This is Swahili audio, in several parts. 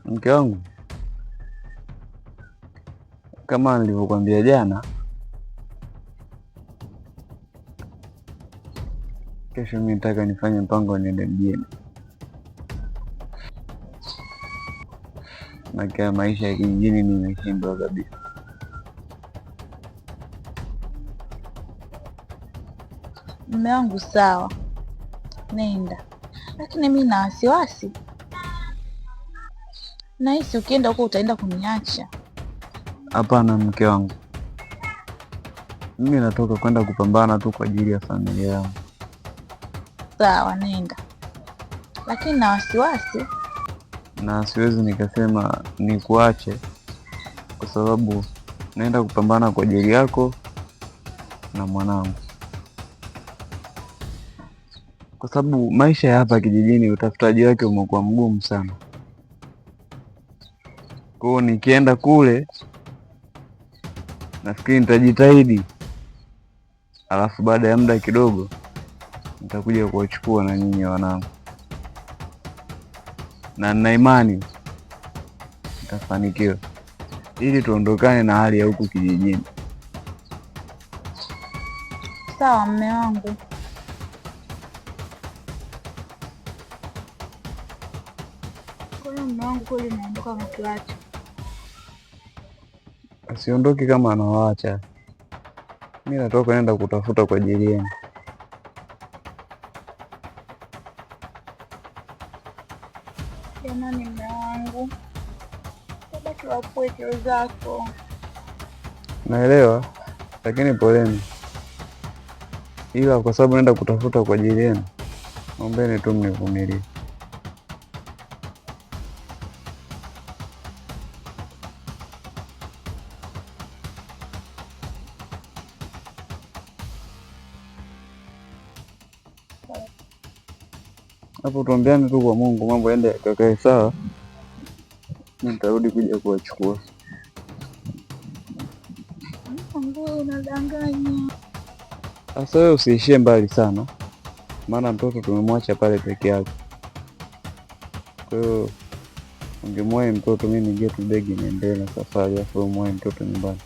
Mke wangu, kama nilivyokuambia jana, kesho mimi nataka nifanye mpango niende mjini. Maana maisha ya kijijini nimeshindwa kabisa. Mume wangu, sawa, nenda, lakini mimi na wasiwasi. Nahisi ukienda huko utaenda kuniacha. Hapana mke wangu, mimi natoka kwenda kupambana tu kwa ajili ya familia yangu. Sawa, nenda, lakini na wasiwasi. Na siwezi nikasema nikuache, kwa sababu naenda kupambana kwa ajili yako na mwanangu, kwa sababu maisha ya hapa kijijini utafutaji wake umekuwa mgumu sana. Kwa hiyo nikienda kule nafikiri nitajitahidi, alafu baada ya muda kidogo nitakuja kuwachukua na nyinyi wanangu, na nina imani nitafanikiwa ili tuondokane na hali ya huku kijijini. Sawa mume wangu. Kwa hiyo mume wangu kweli naondoka mkiwacha? Asiondoki kama anawaacha. Mimi natoka nenda kutafuta kwa ajili yenu. Jamani mume wangu, tabaki wapweke zako. Naelewa, lakini poleni, ila kwa sababu naenda kutafuta kwa ajili yenu, naombeni tu mnivumilie. Hapo tuombeane tu kwa Mungu mambo yaende yakakae sawa, nitarudi kuja kuwachukua. Unadanganya. Sasa wewe usiishie mbali sana, maana mtoto tumemwacha pale peke yake. Kwa hiyo ungemwahi mtoto, mimi ningie tu begi niendelee na safari, afu umwahi mtoto nyumbani.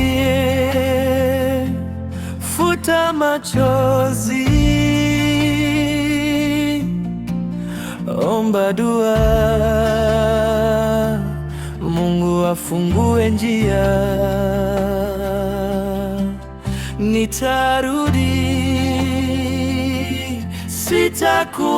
Usilie, futa machozi, omba dua, Mungu afungue njia. Nitarudi, sitakuacha.